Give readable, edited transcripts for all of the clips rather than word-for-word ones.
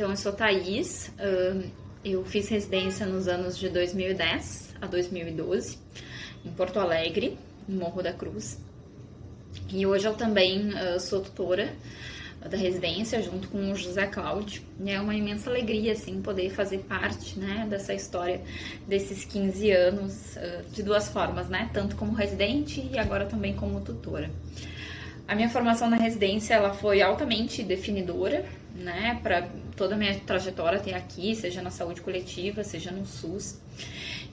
Então, eu sou Thaís, eu fiz residência nos anos de 2010 a 2012, em Porto Alegre, em Morro da Cruz. E hoje eu também sou tutora da residência, junto com o José Cláudio. E é uma imensa alegria, assim, poder fazer parte, né, dessa história desses 15 anos, de duas formas, né? Tanto como residente e agora também como tutora. A minha formação na residência, ela foi altamente definidora, né, para toda a minha trajetória até aqui, seja na saúde coletiva, seja no SUS.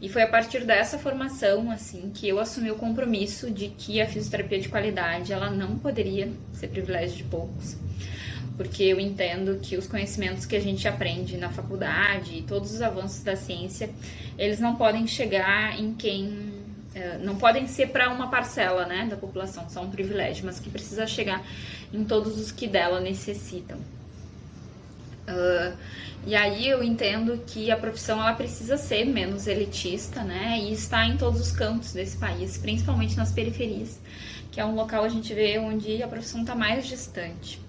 E foi a partir dessa formação, assim, que eu assumi o compromisso de que a fisioterapia de qualidade, ela não poderia ser privilégio de poucos. Porque eu entendo que os conhecimentos que a gente aprende na faculdade e todos os avanços da ciência, eles não podem chegar em quem... não podem ser para uma parcela, né, da população, são um privilégio, mas que precisa chegar em todos os que dela necessitam. E aí eu entendo que a profissão ela precisa ser menos elitista, né, e estar em todos os cantos desse país, principalmente nas periferias, que é um local a gente vê onde a profissão está mais distante.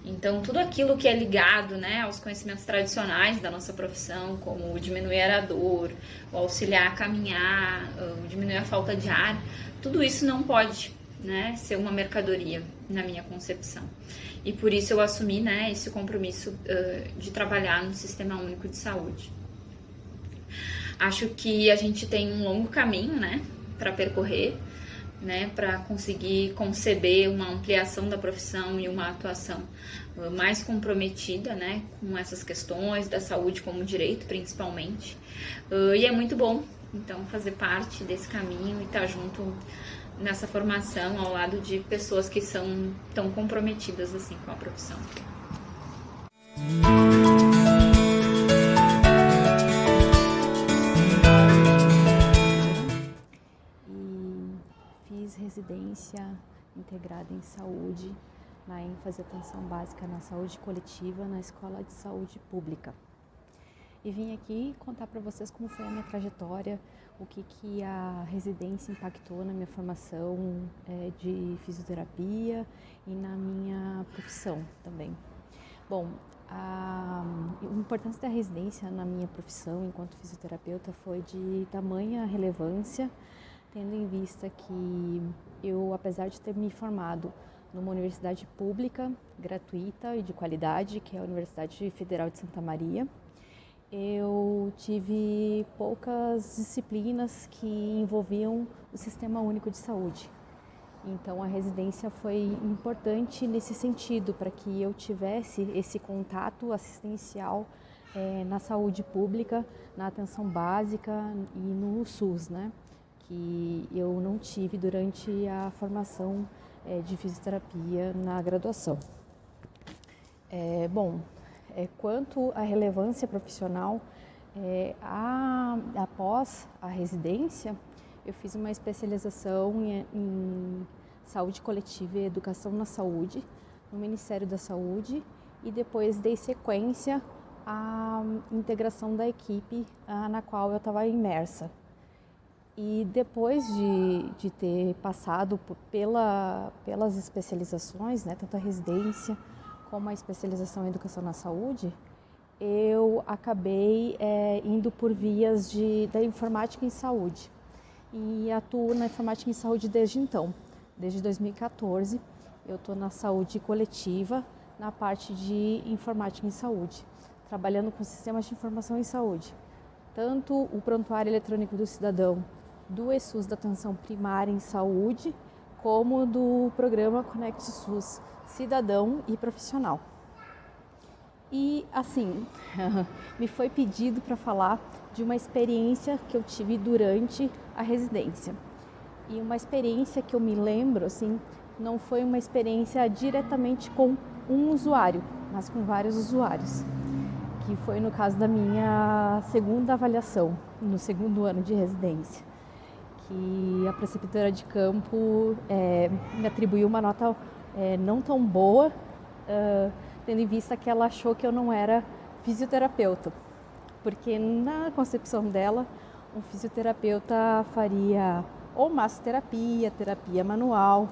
Então, tudo aquilo que é ligado, né, aos conhecimentos tradicionais da nossa profissão, como diminuir a dor, o auxiliar a caminhar, diminuir a falta de ar, tudo isso não pode, né, ser uma mercadoria, na minha concepção. E por isso eu assumi, né, esse compromisso de trabalhar no Sistema Único de Saúde. Acho que a gente tem um longo caminho, né, para percorrer, né, para conseguir conceber uma ampliação da profissão e uma atuação mais comprometida, né, com essas questões da saúde como direito, principalmente. E é muito bom, então, fazer parte desse caminho e estar junto nessa formação ao lado de pessoas que são tão comprometidas assim com a profissão. Fiz residência integrada em saúde, na ênfase atenção básica na saúde coletiva, na Escola de Saúde Pública. E vim aqui contar para vocês como foi a minha trajetória, o que a residência impactou na minha formação de fisioterapia e na minha profissão também. Bom, a importância da residência na minha profissão enquanto fisioterapeuta foi de tamanha relevância, tendo em vista que eu, apesar de ter me formado numa universidade pública, gratuita e de qualidade, que é a Universidade Federal de Santa Maria, eu tive poucas disciplinas que envolviam o Sistema Único de Saúde. Então a residência foi importante nesse sentido, para que eu tivesse esse contato assistencial na saúde pública, na atenção básica e no SUS, né? Que eu não tive durante a formação de fisioterapia na graduação. Quanto à relevância profissional, após a residência, eu fiz uma especialização em saúde coletiva e educação na saúde, no Ministério da Saúde, e depois dei sequência à integração da equipe na qual eu estava imersa. E depois de ter passado pelas especializações, né, tanto a residência como a especialização em educação na saúde, eu acabei indo por vias da informática em saúde. E atuo na informática em saúde desde então. Desde 2014, eu estou na saúde coletiva, na parte de informática em saúde, trabalhando com sistemas de informação em saúde. Tanto o prontuário eletrônico do cidadão, do eSUS da atenção primária em saúde, como do programa Conect SUS cidadão e profissional. E assim, me foi pedido para falar de uma experiência que eu tive durante a residência. E uma experiência que eu me lembro, assim, não foi uma experiência diretamente com um usuário, mas com vários usuários. Que foi no caso da minha segunda avaliação, no segundo ano de residência. Que a preceptora de campo me atribuiu uma nota não tão boa, tendo em vista que ela achou que eu não era fisioterapeuta. Porque na concepção dela, um fisioterapeuta faria ou massoterapia, terapia manual,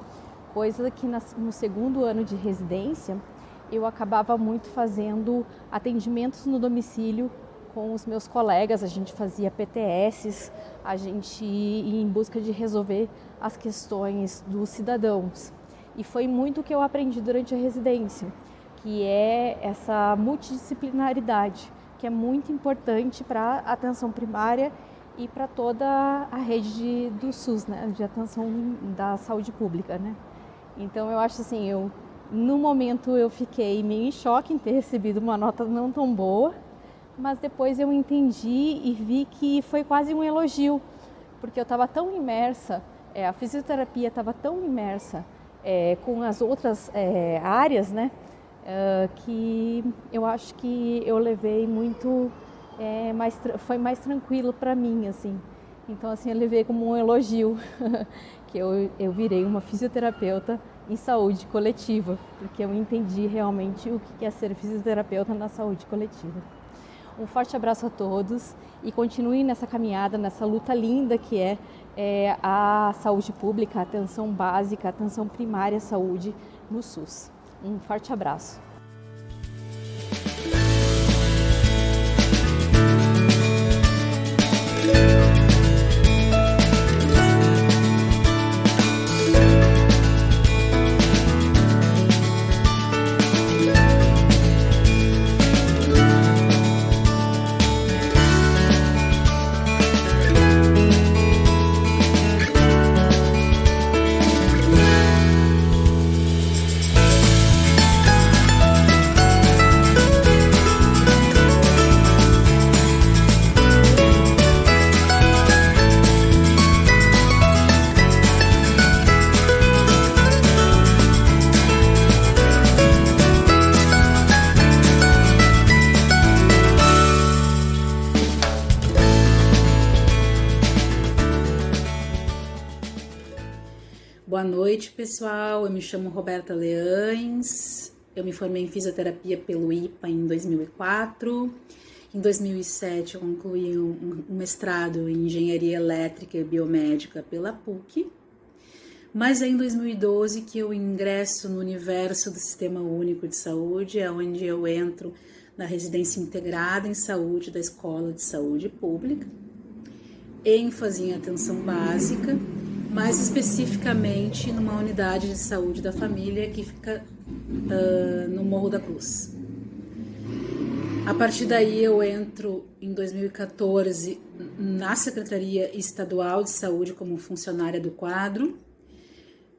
coisa que no segundo ano de residência eu acabava muito fazendo atendimentos no domicílio com os meus colegas, a gente fazia PTSs, a gente ia em busca de resolver as questões dos cidadãos. E foi muito o que eu aprendi durante a residência, que é essa multidisciplinaridade, que é muito importante para a atenção primária e para toda a rede do SUS, né, de atenção da saúde pública, né. Então eu acho assim, no momento eu fiquei meio em choque em ter recebido uma nota não tão boa, mas depois eu entendi e vi que foi quase um elogio, porque eu estava tão imersa, a fisioterapia estava tão imersa com as outras áreas, né, que eu acho que eu levei muito, foi mais tranquilo para mim, assim. Então, assim, eu levei como um elogio que eu virei uma fisioterapeuta em saúde coletiva, porque eu entendi realmente o que é ser fisioterapeuta na saúde coletiva. Um forte abraço a todos e continuem nessa caminhada, nessa luta linda que é a saúde pública, a atenção básica, a atenção primária à saúde no SUS. Um forte abraço. Boa noite, pessoal. Eu me chamo Roberta Leães. Eu me formei em fisioterapia pelo IPA em 2004. Em 2007, eu concluí um mestrado em engenharia elétrica e biomédica pela PUC. Mas é em 2012 que eu ingresso no universo do Sistema Único de Saúde, é onde eu entro na residência integrada em saúde da Escola de Saúde Pública, ênfase em atenção básica, mais especificamente numa unidade de saúde da família que fica no Morro da Cruz. A partir daí eu entro em 2014 na Secretaria Estadual de Saúde como funcionária do quadro.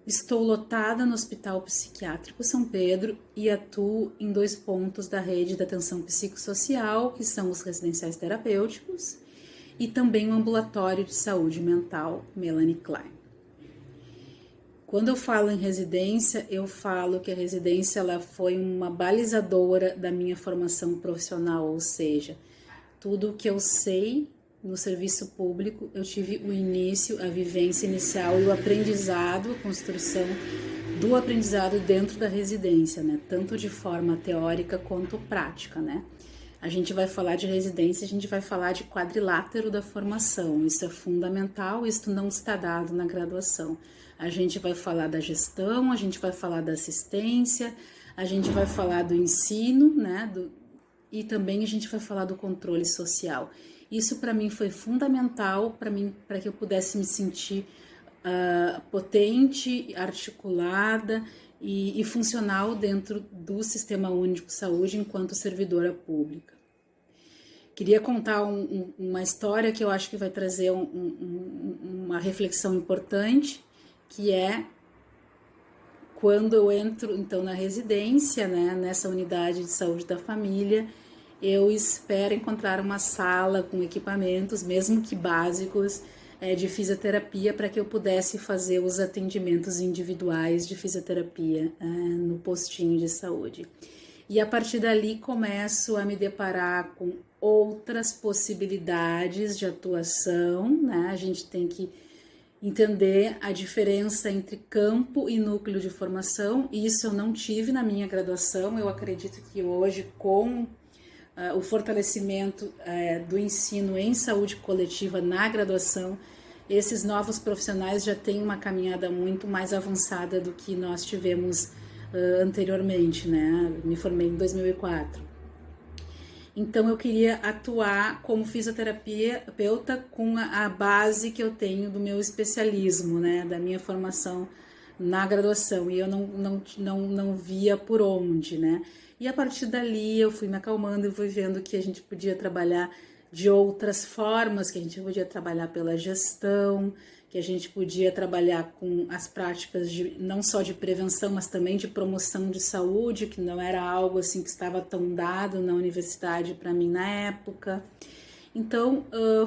Estou lotada no Hospital Psiquiátrico São Pedro e atuo em 2 pontos da rede de atenção psicossocial, que são os residenciais terapêuticos e também o ambulatório de saúde mental Melanie Klein. Quando eu falo em residência, eu falo que a residência ela foi uma balizadora da minha formação profissional, ou seja, tudo o que eu sei no serviço público, eu tive o início, a vivência inicial e o aprendizado, a construção do aprendizado dentro da residência, né? Tanto de forma teórica quanto prática, né? A gente vai falar de residência, a gente vai falar de quadrilátero da formação, isso é fundamental, isso não está dado na graduação. A gente vai falar da gestão, a gente vai falar da assistência, a gente vai falar do ensino, né? E também a gente vai falar do controle social. Isso para mim foi fundamental para que eu pudesse me sentir potente, articulada e funcional dentro do Sistema Único de Saúde enquanto servidora pública. Queria contar uma história que eu acho que vai trazer uma reflexão importante, que é quando eu entro então na residência, né, nessa unidade de saúde da família, eu espero encontrar uma sala com equipamentos, mesmo que básicos, de fisioterapia, para que eu pudesse fazer os atendimentos individuais de fisioterapia no postinho de saúde. E a partir dali começo a me deparar com outras possibilidades de atuação, né? A gente tem que entender a diferença entre campo e núcleo de formação. Isso eu não tive na minha graduação. Eu acredito que hoje, com o fortalecimento do ensino em saúde coletiva na graduação, esses novos profissionais já têm uma caminhada muito mais avançada do que nós tivemos anteriormente, né? Me formei em 2004. Então eu queria atuar como fisioterapeuta com a base que eu tenho do meu especialismo, né? Da minha formação na graduação, e eu não via por onde, né? E a partir dali eu fui me acalmando e fui vendo que a gente podia trabalhar de outras formas, que a gente podia trabalhar pela gestão, que a gente podia trabalhar com as práticas não só de prevenção, mas também de promoção de saúde, que não era algo assim que estava tão dado na universidade para mim na época. Então,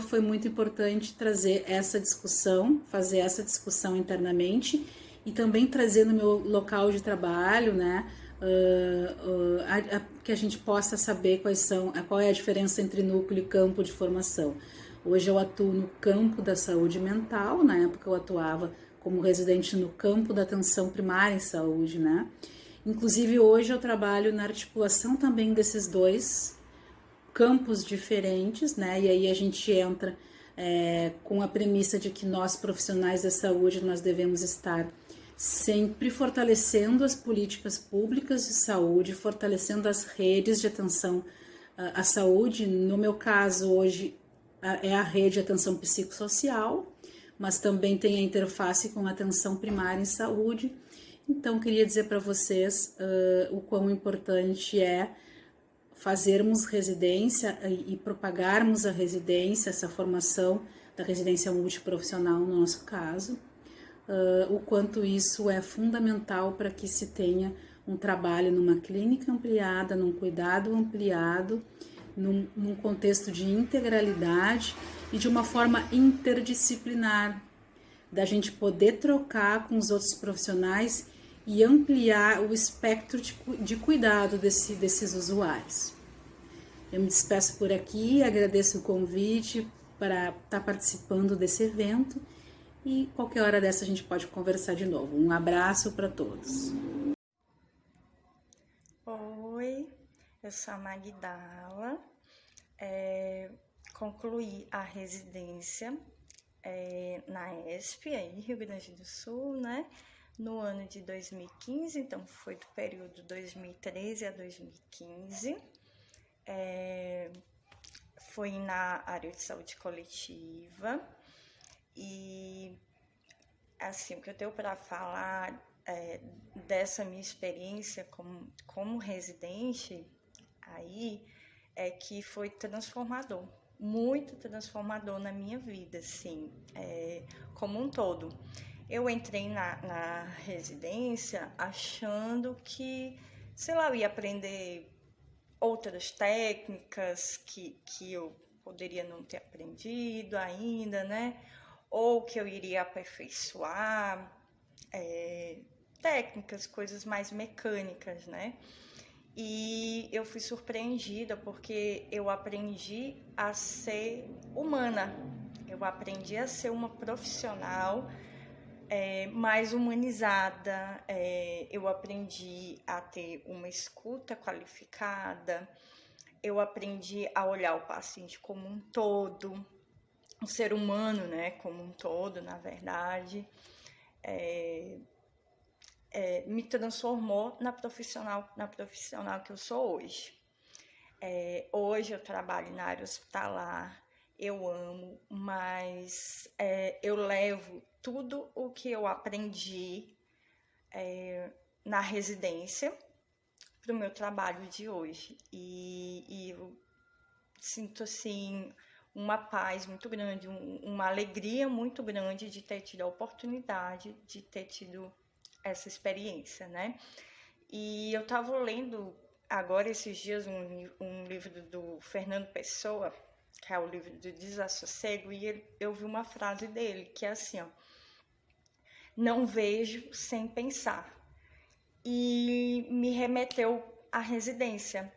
foi muito importante trazer essa discussão, fazer essa discussão internamente e também trazer no meu local de trabalho, né, que a gente possa saber qual é a diferença entre núcleo e campo de formação. Hoje eu atuo no campo da saúde mental, na época eu atuava como residente no campo da atenção primária em saúde, né? Inclusive hoje eu trabalho na articulação também desses dois campos diferentes, né? E aí a gente entra com a premissa de que nós profissionais da saúde nós devemos estar sempre fortalecendo as políticas públicas de saúde, fortalecendo as redes de atenção à saúde. No meu caso, hoje é a rede de atenção psicossocial, mas também tem a interface com a atenção primária em saúde. Então, queria dizer para vocês o quão importante é fazermos residência e propagarmos a residência, essa formação da residência multiprofissional no nosso caso, o quanto isso é fundamental para que se tenha um trabalho numa clínica ampliada, num cuidado ampliado, num contexto de integralidade e de uma forma interdisciplinar, da gente poder trocar com os outros profissionais e ampliar o espectro de cuidado desses usuários. Eu me despeço por aqui, agradeço o convite para estar participando desse evento e qualquer hora dessa a gente pode conversar de novo. Um abraço para todos. Oi, eu sou a Magdala, concluí a residência na ESP, aí, Rio Grande do Sul, né? No ano de 2015, então foi do período 2013 a 2015. Foi na área de saúde coletiva e, assim, o que eu tenho para falar dessa minha experiência como residente aí é que foi transformador, muito transformador na minha vida, assim, como um todo. Eu entrei na residência achando que, sei lá, eu ia aprender outras técnicas que eu poderia não ter aprendido ainda, né? Ou que eu iria aperfeiçoar técnicas, coisas mais mecânicas, né? E eu fui surpreendida porque eu aprendi a ser humana, eu aprendi a ser uma profissional mais humanizada, eu aprendi a ter uma escuta qualificada, eu aprendi a olhar o paciente como um todo, o ser humano, né, como um todo, na verdade, me transformou na profissional que eu sou hoje. Hoje eu trabalho na área hospitalar, eu amo, mas eu levo tudo o que eu aprendi na residência para o meu trabalho de hoje. E eu sinto, assim, uma paz muito grande, uma alegria muito grande de ter tido a oportunidade de ter tido essa experiência, né? E eu estava lendo agora esses dias um livro do Fernando Pessoa, que é o livro do Desassossego, e eu vi uma frase dele, que é assim, ó: não vejo sem pensar. E me remeteu à residência,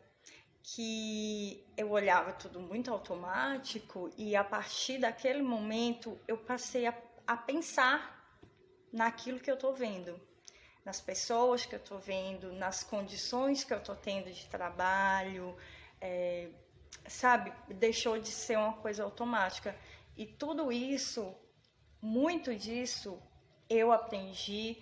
que eu olhava tudo muito automático e a partir daquele momento eu passei a pensar naquilo que eu estou vendo, nas pessoas que eu estou vendo, nas condições que eu estou tendo de trabalho, sabe? Deixou de ser uma coisa automática. E tudo isso, muito disso, eu aprendi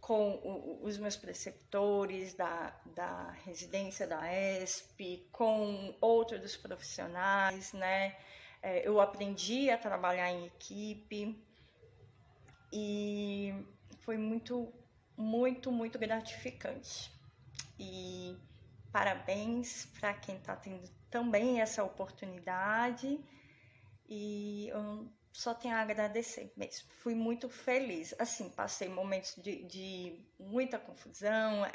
com os meus preceptores da residência da ESP, com outros dos profissionais, né? Eu aprendi a trabalhar em equipe e foi muito, muito, muito gratificante. E parabéns para quem está tendo também essa oportunidade e eu só tenho a agradecer mesmo. Fui muito feliz. Assim, passei momentos de muita confusão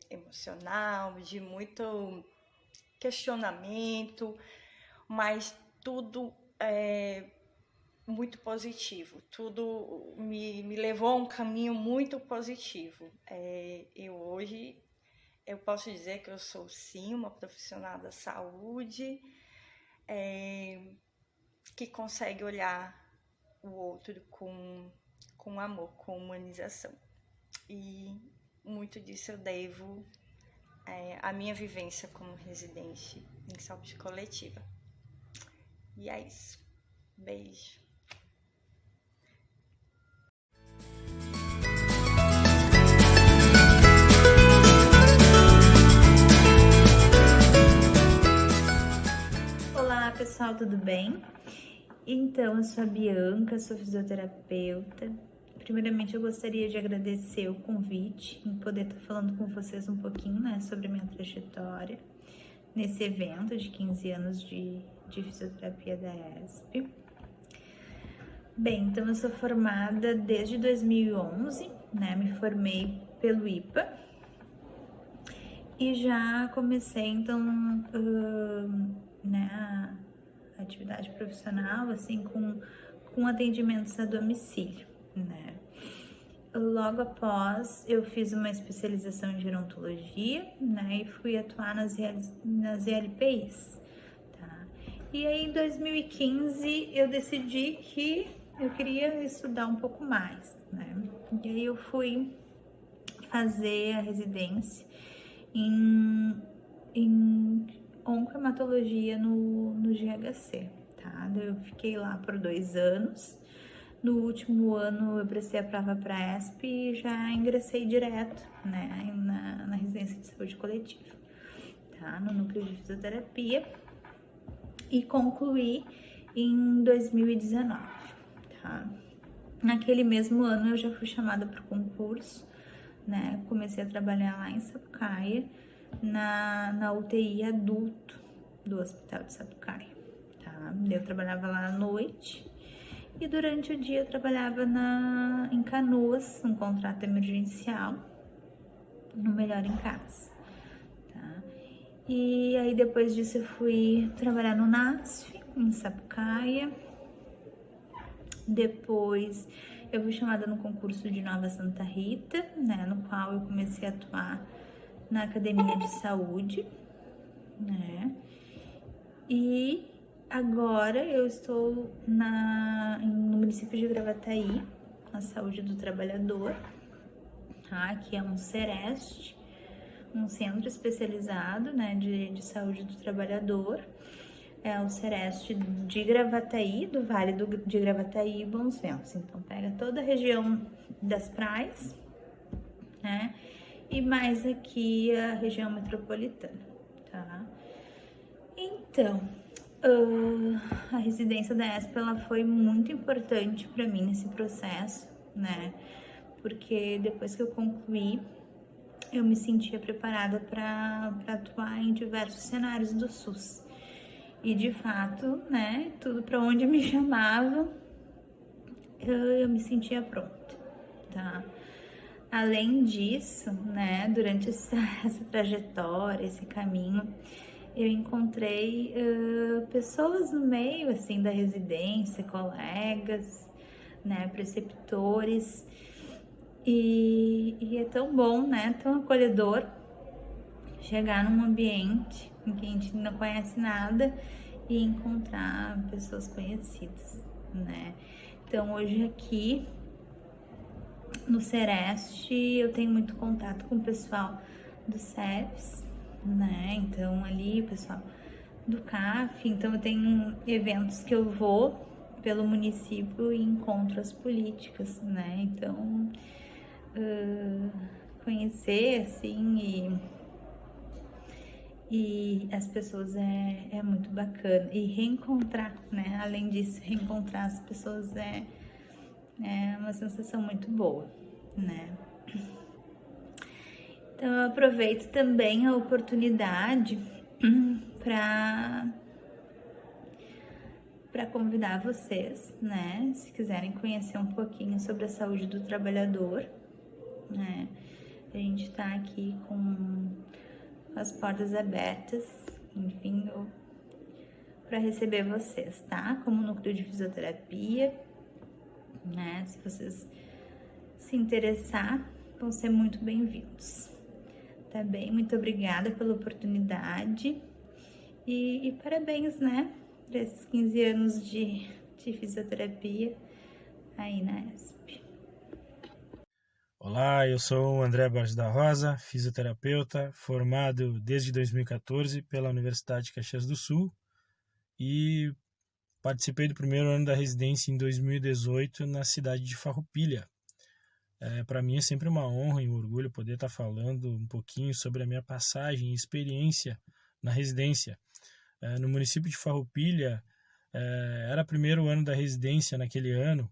emocional, de muito questionamento, mas tudo muito positivo. Tudo me levou a um caminho muito positivo. Hoje eu posso dizer que eu sou sim uma profissional da saúde, que consegue olhar o outro com amor, com humanização. E muito disso eu devo à minha vivência como residente em saúde coletiva. E é isso. Beijo. Olá pessoal, tudo bem? Então, eu sou a Bianca, sou fisioterapeuta. Primeiramente, eu gostaria de agradecer o convite em poder estar falando com vocês um pouquinho, né, sobre a minha trajetória nesse evento de 15 anos de fisioterapia da ESP. Bem, então eu sou formada desde 2011, né, me formei pelo IPA e já comecei, então, né, a atividade profissional, assim, com atendimentos a domicílio, né. Logo após, eu fiz uma especialização em gerontologia, né, e fui atuar nas ELPIs, tá. E aí, em 2015, eu decidi que eu queria estudar um pouco mais, né, e aí eu fui fazer a residência em oncohematologia no GHC, tá? Eu fiquei lá por 2 anos. No último ano eu prestei a prova para ESP e já ingressei direto, né, na residência de saúde coletiva, tá? No núcleo de fisioterapia e concluí em 2019, tá? Naquele mesmo ano eu já fui chamada para o concurso, né? Comecei a trabalhar lá em Sapucaia, na UTI adulto do Hospital de Sapucaia, tá? Eu trabalhava lá à noite e durante o dia eu trabalhava em Canoas, um contrato emergencial, no Melhor em Casa, tá? E aí depois disso eu fui trabalhar no NASF, em Sapucaia. Depois eu fui chamada no concurso de Nova Santa Rita, né, no qual eu comecei a atuar na Academia de Saúde, né, e agora eu estou no município de Gravataí, na Saúde do Trabalhador, tá, que é um CEREST, um centro especializado, né, de saúde do trabalhador. É o CEREST de Gravataí, do Vale de Gravataí e Bons Ventos. Então, pega toda a região das praias, né? E mais aqui a região metropolitana, tá? Então, a residência da ESP, ela foi muito importante para mim nesse processo, né? Porque depois que eu concluí, eu me sentia preparada para atuar em diversos cenários do SUS. E de fato, né, tudo para onde me chamava, eu me sentia pronta, tá? Além disso, né, durante essa trajetória, esse caminho, eu encontrei pessoas no meio, assim, da residência, colegas, né, preceptores, e é tão bom, né, tão acolhedor chegar num ambiente em que a gente não conhece nada e encontrar pessoas conhecidas, né? Então, hoje aqui no CEREST eu tenho muito contato com o pessoal do CEPS, né? Então, ali o pessoal do CAF, então eu tenho eventos que eu vou pelo município e encontro as políticas, né? Então, conhecer, assim, e as pessoas é muito bacana. E reencontrar, né? Além disso, reencontrar as pessoas é uma sensação muito boa, né? Então, eu aproveito também a oportunidade para convidar vocês, né? Se quiserem conhecer um pouquinho sobre a saúde do trabalhador, né? A gente está aqui com as portas abertas, enfim, para receber vocês, tá? Como núcleo de fisioterapia, né? Se vocês se interessar, vão ser muito bem-vindos. Tá bem? Muito obrigada pela oportunidade e parabéns, né? Por esses 15 anos de fisioterapia aí na ESP. Olá, eu sou o André Borges da Rosa, fisioterapeuta, formado desde 2014 pela Universidade de Caxias do Sul e participei do primeiro ano da residência em 2018 na cidade de Farroupilha. Para mim é sempre uma honra e um orgulho poder estar falando um pouquinho sobre a minha passagem e experiência na residência. No município de Farroupilha, era o primeiro ano da residência naquele ano,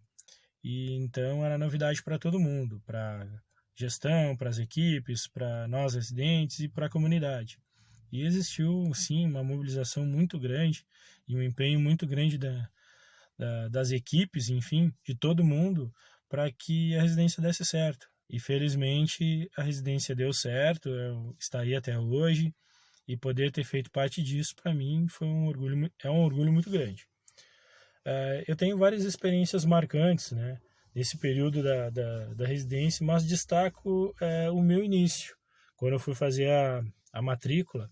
e então era novidade para todo mundo, para gestão, para as equipes, para nós residentes e para a comunidade. E existiu, sim, uma mobilização muito grande e um empenho muito grande das equipes, enfim, de todo mundo, para que a residência desse certo. E felizmente a residência deu certo, está aí até hoje, e poder ter feito parte disso para mim é um orgulho muito grande. Eu tenho várias experiências marcantes, né, nesse período da residência, mas destaco o meu início. Quando eu fui fazer a matrícula,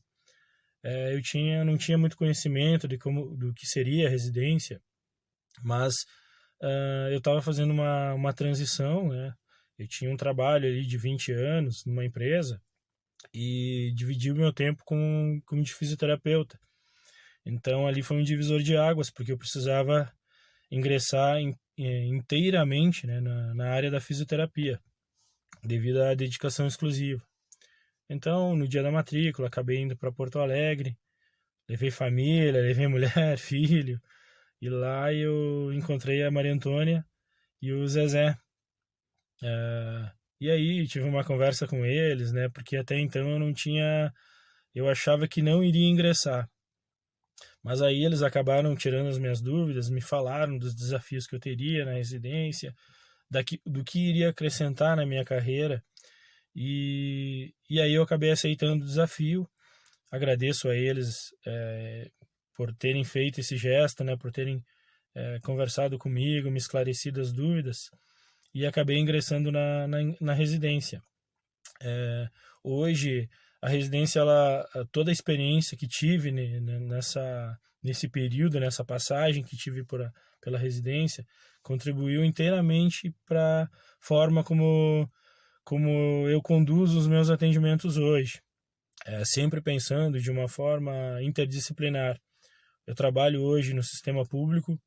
eu não tinha muito conhecimento do que seria a residência, mas eu estava fazendo uma transição, né? Eu tinha um trabalho ali de 20 anos numa empresa e dividi o meu tempo como de fisioterapeuta. Então ali foi um divisor de águas, porque eu precisava ingressar inteiramente, né, na área da fisioterapia, devido à dedicação exclusiva. Então, no dia da matrícula, acabei indo para Porto Alegre, levei família, levei mulher, filho, e lá eu encontrei a Maria Antônia e o Zezé. E aí tive uma conversa com eles, né? Porque até então eu achava que não iria ingressar. Mas aí eles acabaram tirando as minhas dúvidas, me falaram dos desafios que eu teria na residência, do que iria acrescentar na minha carreira. E aí eu acabei aceitando o desafio. Agradeço a eles por terem feito esse gesto, né, por terem conversado comigo, me esclarecido as dúvidas, e acabei ingressando na residência. Hoje, a residência, toda a experiência que tive nesse período, nessa passagem que tive pela residência, contribuiu inteiramente para a forma como eu conduzo os meus atendimentos hoje. Sempre pensando de uma forma interdisciplinar. Eu trabalho hoje no sistema público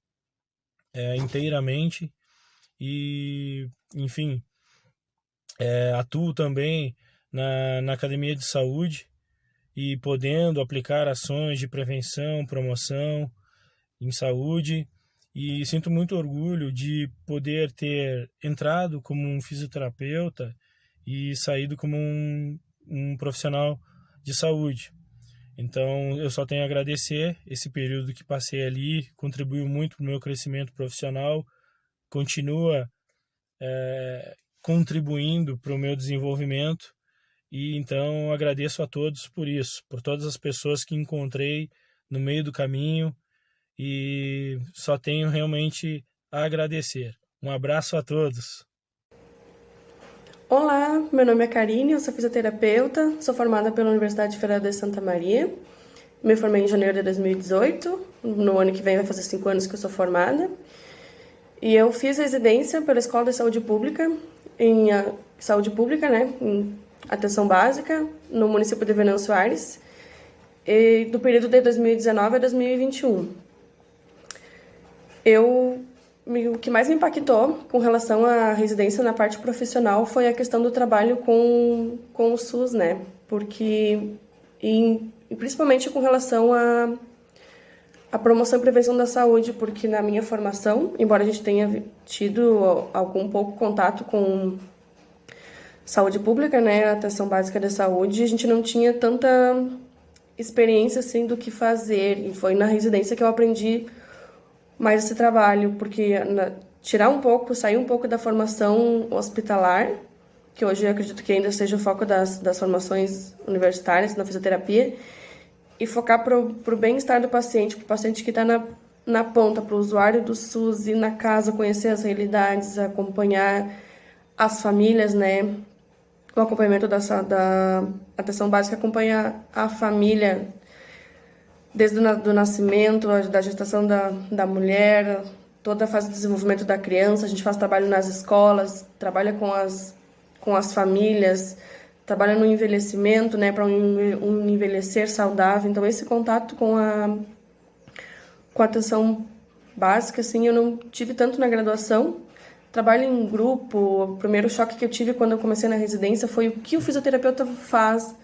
inteiramente e, enfim, atuo também na academia de saúde e podendo aplicar ações de prevenção, promoção em saúde, e sinto muito orgulho de poder ter entrado como um fisioterapeuta e saído como um profissional de saúde. Então eu só tenho a agradecer esse período que passei ali, contribuiu muito para o meu crescimento profissional, continua contribuindo para o meu desenvolvimento, e então agradeço a todos por isso, por todas as pessoas que encontrei no meio do caminho, e só tenho realmente a agradecer. Um abraço a todos. Olá, meu nome é Karine, eu sou fisioterapeuta, sou formada pela Universidade Federal de Santa Maria, me formei em janeiro de 2018, no ano que vem vai fazer 5 anos que eu sou formada, e eu fiz residência pela Escola de Saúde Pública, em saúde pública, né, em atenção básica, no município de Venâncio Aires, e do período de 2019 a 2021. Eu o que mais me impactou com relação à residência na parte profissional foi a questão do trabalho com o SUS, né? Porque, e principalmente com relação à promoção e prevenção da saúde, porque na minha formação, embora a gente tenha tido algum pouco contato com saúde pública, né, atenção básica da saúde, a gente não tinha tanta experiência assim do que fazer, e foi na residência que eu aprendi mais esse trabalho, porque sair um pouco da formação hospitalar, que hoje eu acredito que ainda seja o foco das formações universitárias na fisioterapia, e focar para o bem-estar do paciente, para o paciente que está na ponta, para o usuário do SUS, ir na casa, conhecer as realidades, acompanhar as famílias, né? O acompanhamento da atenção básica acompanha a família desde do nascimento, da gestação da mulher, toda a fase de desenvolvimento da criança. A gente faz trabalho nas escolas, trabalha com as famílias, trabalha no envelhecimento, né, para um envelhecer saudável. Então, esse contato com a atenção básica, assim, eu não tive tanto na graduação. Trabalho em grupo. O primeiro choque que eu tive quando eu comecei na residência foi o que o fisioterapeuta faz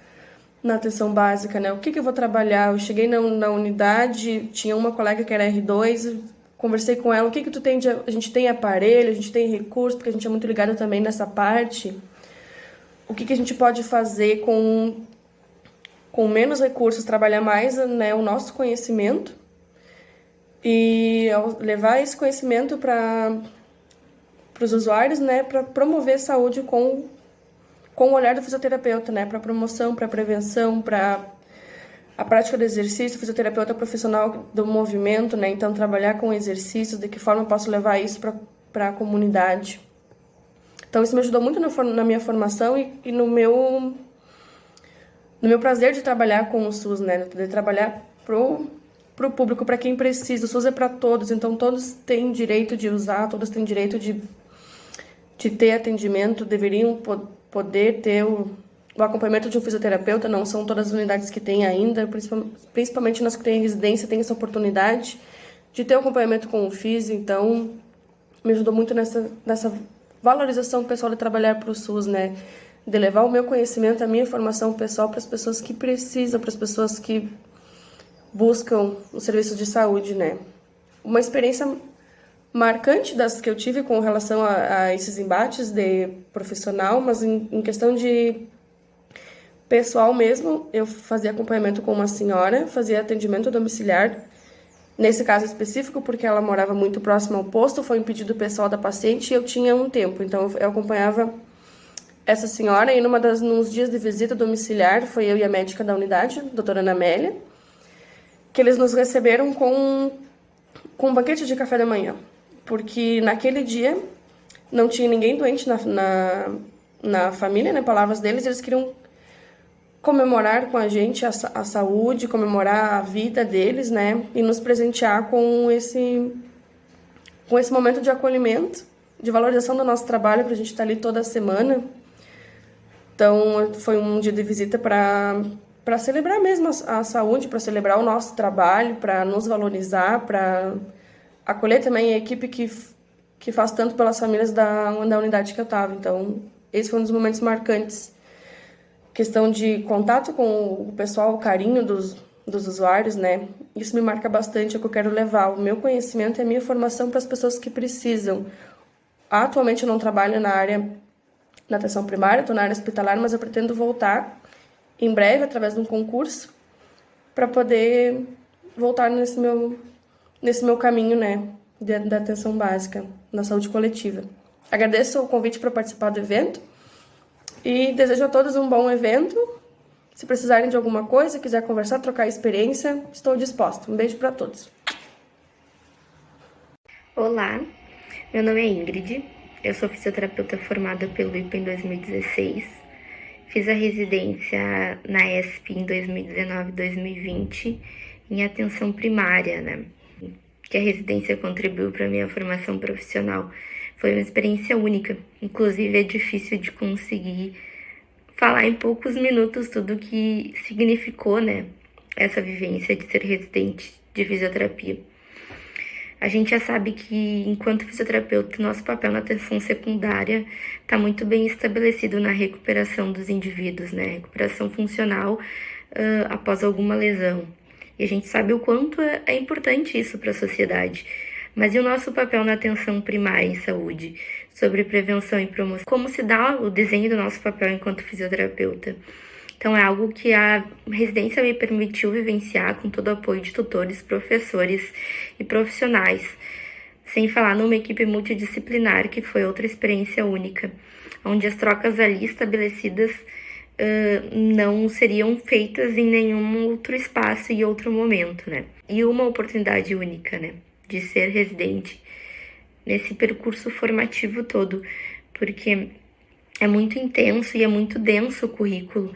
na atenção básica, né? O que eu vou trabalhar? Eu cheguei na unidade, tinha uma colega que era R2, conversei com ela, o que tu tem a gente tem aparelho, a gente tem recurso, porque a gente é muito ligado também nessa parte. O que a gente pode fazer com menos recursos, trabalhar mais, né, o nosso conhecimento e levar esse conhecimento para os usuários, né, para promover saúde com o olhar do fisioterapeuta, né, para promoção, para prevenção, para a prática do exercício, fisioterapeuta profissional do movimento, né, então trabalhar com exercícios, de que forma eu posso levar isso para a comunidade. Então isso me ajudou muito na minha formação e no meu prazer de trabalhar com o SUS, né, de trabalhar pro público, para quem precisa. O SUS é para todos, então todos têm direito de usar, todos têm direito de ter atendimento, deveriam poder ter o acompanhamento de um fisioterapeuta. Não são todas as unidades que têm ainda, principalmente nas que têm residência, tem essa oportunidade de ter o acompanhamento com o fisio. Então, me ajudou muito nessa valorização pessoal de trabalhar para o SUS, né? De levar o meu conhecimento, a minha formação pessoal para as pessoas que precisam, para as pessoas que buscam o serviço de saúde, né? Uma experiência marcante das que eu tive com relação a esses embates de profissional, mas em questão de pessoal mesmo, eu fazia acompanhamento com uma senhora, fazia atendimento domiciliar, nesse caso específico, porque ela morava muito próximo ao posto, foi um pedido pessoal da paciente e eu tinha um tempo, então eu acompanhava essa senhora e nos dias de visita domiciliar, foi eu e a médica da unidade, doutora Ana Amélia, que eles nos receberam com um banquete de café da manhã, porque naquele dia não tinha ninguém doente na família, né, palavras deles, eles queriam comemorar com a gente a saúde, comemorar a vida deles, né, e nos presentear com esse momento de acolhimento, de valorização do nosso trabalho, para a gente estar ali toda semana. Então, foi um dia de visita para celebrar mesmo a saúde, para celebrar o nosso trabalho, para nos valorizar, para acolher também a equipe que faz tanto pelas famílias da unidade que eu estava. Então, esse foi um dos momentos marcantes. Questão de contato com o pessoal, o carinho dos usuários, né? Isso me marca bastante, é o que eu quero levar. O meu conhecimento e a minha formação para as pessoas que precisam. Atualmente eu não trabalho na atenção primária, estou na área hospitalar, mas eu pretendo voltar em breve, através de um concurso, para poder voltar nesse meu caminho, né, da atenção básica, na saúde coletiva. Agradeço o convite para participar do evento e desejo a todos um bom evento. Se precisarem de alguma coisa, quiser conversar, trocar experiência, estou disposta. Um beijo para todos. Olá, meu nome é Ingrid, eu sou fisioterapeuta formada pelo IPA em 2016, fiz a residência na ESP em 2019 e 2020 em atenção primária, né? Que a residência contribuiu para a minha formação profissional. Foi uma experiência única, inclusive é difícil de conseguir falar em poucos minutos tudo o que significou, né, essa vivência de ser residente de fisioterapia. A gente já sabe que, enquanto fisioterapeuta, nosso papel na atenção secundária está muito bem estabelecido na recuperação dos indivíduos, né? Recuperação funcional após alguma lesão. E a gente sabe o quanto é importante isso para a sociedade. Mas e o nosso papel na atenção primária em saúde? Sobre prevenção e promoção? Como se dá o desenho do nosso papel enquanto fisioterapeuta? Então, é algo que a residência me permitiu vivenciar com todo o apoio de tutores, professores e profissionais. Sem falar numa equipe multidisciplinar, que foi outra experiência única, onde as trocas ali estabelecidas não seriam feitas em nenhum outro espaço e outro momento, né? E uma oportunidade única, né? De ser residente nesse percurso formativo todo, porque é muito intenso e é muito denso o currículo.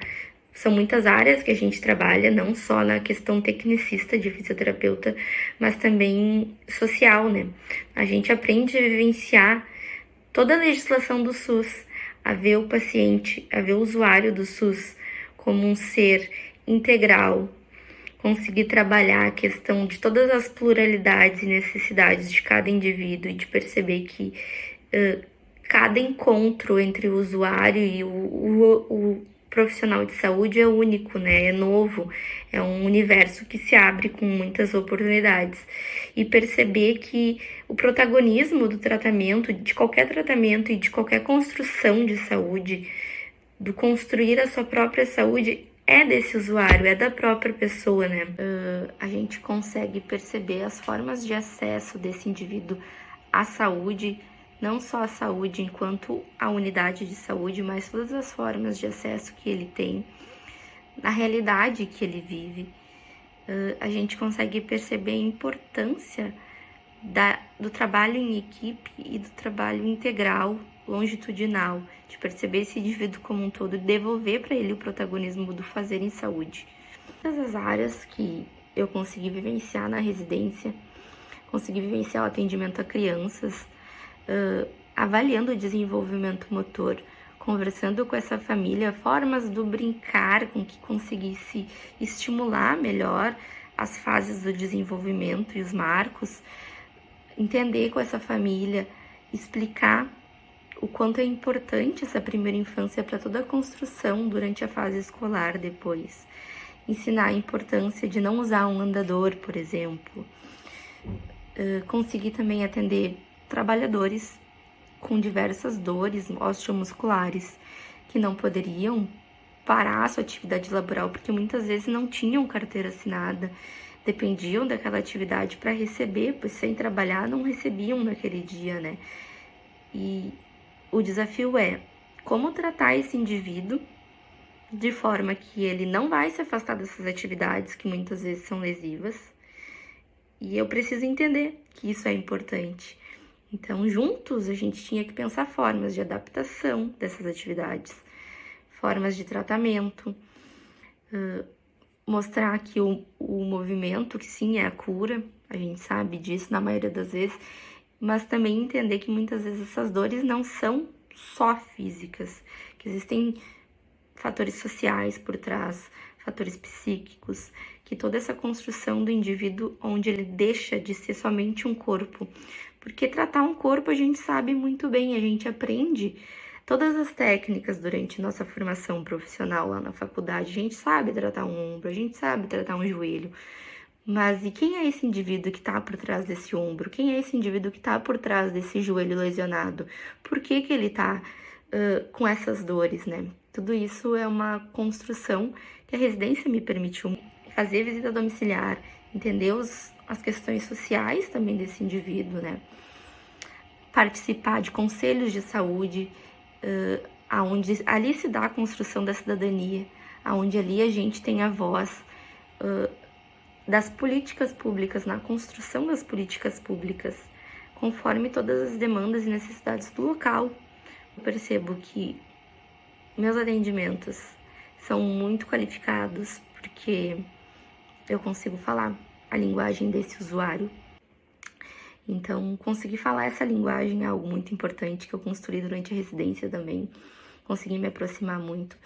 São muitas áreas que a gente trabalha, não só na questão tecnicista de fisioterapeuta, mas também social, né? A gente aprende a vivenciar toda a legislação do SUS, a ver o paciente, a ver o usuário do SUS como um ser integral, conseguir trabalhar a questão de todas as pluralidades e necessidades de cada indivíduo e de perceber que cada encontro entre o usuário e o profissional de saúde é único, né? É novo, é um universo que se abre com muitas oportunidades. E perceber que o protagonismo do tratamento, de qualquer tratamento e de qualquer construção de saúde, do construir a sua própria saúde, é desse usuário, é da própria pessoa, né? A gente consegue perceber as formas de acesso desse indivíduo à saúde, não só a saúde enquanto a unidade de saúde, mas todas as formas de acesso que ele tem, na realidade que ele vive. A gente consegue perceber a importância do trabalho em equipe e do trabalho integral, longitudinal, de perceber esse indivíduo como um todo e devolver para ele o protagonismo do fazer em saúde. Todas as áreas que eu consegui vivenciar na residência, consegui vivenciar o atendimento a crianças, avaliando o desenvolvimento motor, conversando com essa família, formas do brincar com que conseguisse estimular melhor as fases do desenvolvimento e os marcos, entender com essa família, explicar o quanto é importante essa primeira infância para toda a construção durante a fase escolar depois. Ensinar a importância de não usar um andador, por exemplo. Conseguir também atender trabalhadores com diversas dores osteomusculares que não poderiam parar a sua atividade laboral porque muitas vezes não tinham carteira assinada, dependiam daquela atividade para receber, pois sem trabalhar não recebiam naquele dia, né? E o desafio é como tratar esse indivíduo de forma que ele não vai se afastar dessas atividades que muitas vezes são lesivas. E eu preciso entender que isso é importante. Então, juntos, a gente tinha que pensar formas de adaptação dessas atividades, formas de tratamento, mostrar que o movimento, que sim, é a cura, a gente sabe disso na maioria das vezes, mas também entender que muitas vezes essas dores não são só físicas, que existem fatores sociais por trás, fatores psíquicos, que toda essa construção do indivíduo onde ele deixa de ser somente um corpo. Porque tratar um corpo a gente sabe muito bem, a gente aprende todas as técnicas durante nossa formação profissional lá na faculdade. A gente sabe tratar um ombro, a gente sabe tratar um joelho. Mas e quem é esse indivíduo que está por trás desse ombro? Quem é esse indivíduo que está por trás desse joelho lesionado? Por que ele está com essas dores, né? Tudo isso é uma construção que a residência me permitiu fazer visita domiciliar, entender as questões sociais também desse indivíduo, né? Participar de conselhos de saúde, aonde ali se dá a construção da cidadania, aonde ali a gente tem a voz das políticas públicas, na construção das políticas públicas, conforme todas as demandas e necessidades do local. Eu percebo que meus atendimentos são muito qualificados porque eu consigo falar a linguagem desse usuário. Então, conseguir falar essa linguagem é algo muito importante que eu construí durante a residência também. Consegui me aproximar muito.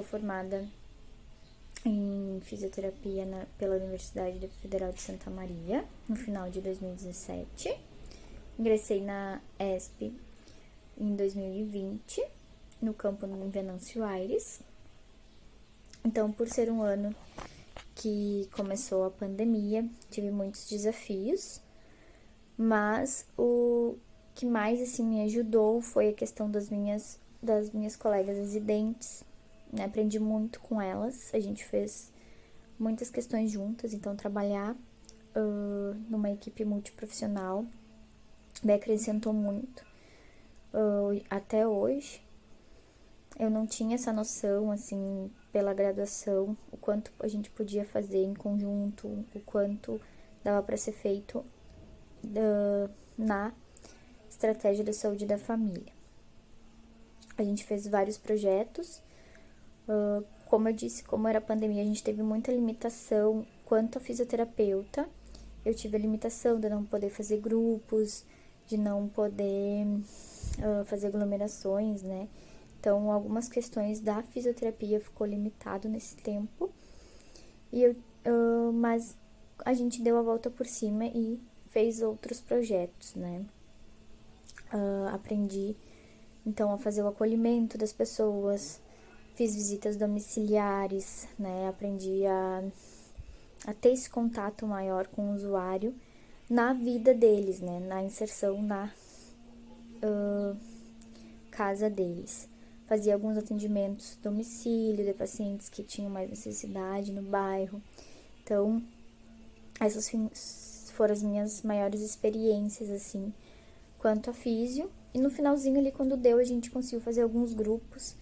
formada em fisioterapia pela Universidade Federal de Santa Maria, no final de 2017. Ingressei na ESP em 2020, no campo em Venâncio Aires. Então, por ser um ano que começou a pandemia, tive muitos desafios, mas o que mais assim me ajudou foi a questão das minhas colegas residentes, né? Aprendi muito com elas, a gente fez muitas questões juntas, então trabalhar numa equipe multiprofissional me acrescentou muito. Até hoje, eu não tinha essa noção, assim, pela graduação, o quanto a gente podia fazer em conjunto, o quanto dava para ser feito na estratégia da saúde da família. A gente fez vários projetos. Como eu disse, como era pandemia, a gente teve muita limitação quanto a fisioterapeuta. Eu tive a limitação de não poder fazer grupos, de não poder fazer aglomerações, né? Então, algumas questões da fisioterapia ficou limitado nesse tempo. Mas a gente deu a volta por cima e fez outros projetos, né? Aprendi, então, a fazer o acolhimento das pessoas, fiz visitas domiciliares, né? Aprendi a ter esse contato maior com o usuário na vida deles, né? Na inserção na casa deles. Fazia alguns atendimentos domicílio de pacientes que tinham mais necessidade no bairro. Então, essas foram as minhas maiores experiências, assim, quanto a físio. E no finalzinho ali, quando deu, a gente conseguiu fazer alguns grupos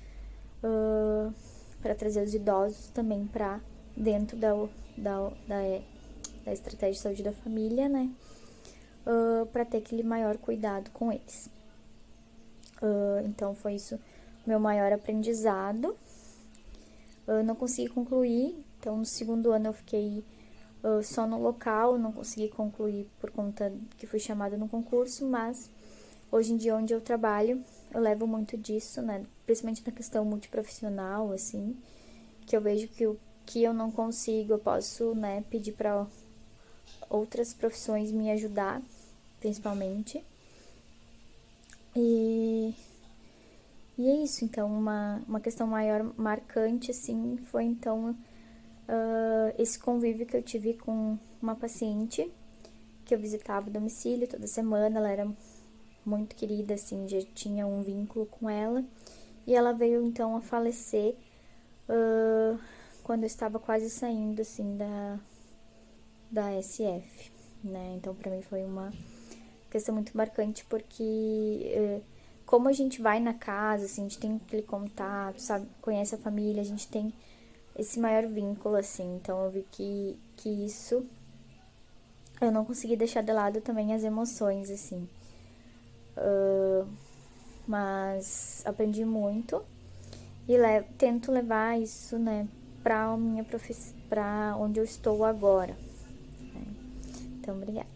para trazer os idosos também para dentro da estratégia de saúde da família, né? Para ter aquele maior cuidado com eles. Então, foi isso meu maior aprendizado. Não consegui concluir, então no segundo ano eu fiquei só no local, não consegui concluir por conta que fui chamada no concurso, mas hoje em dia onde eu trabalho, eu levo muito disso, né? Principalmente na questão multiprofissional, assim, que eu vejo que o que eu não consigo, eu posso, né, pedir para outras profissões me ajudar, principalmente. E é isso, então, uma questão maior marcante, assim, foi, então, esse convívio que eu tive com uma paciente que eu visitava o domicílio toda semana. Ela era muito querida, assim, já tinha um vínculo com ela. E ela veio, então, a falecer quando eu estava quase saindo, assim, da SF, né? Então, pra mim foi uma questão muito marcante, porque como a gente vai na casa, assim, a gente tem aquele contato, sabe, conhece a família, a gente tem esse maior vínculo, assim. Então eu vi que isso, eu não consegui deixar de lado também as emoções, assim. Mas aprendi muito e tento levar isso, né, pra minha profissão, pra onde eu estou agora, né? Então, obrigada.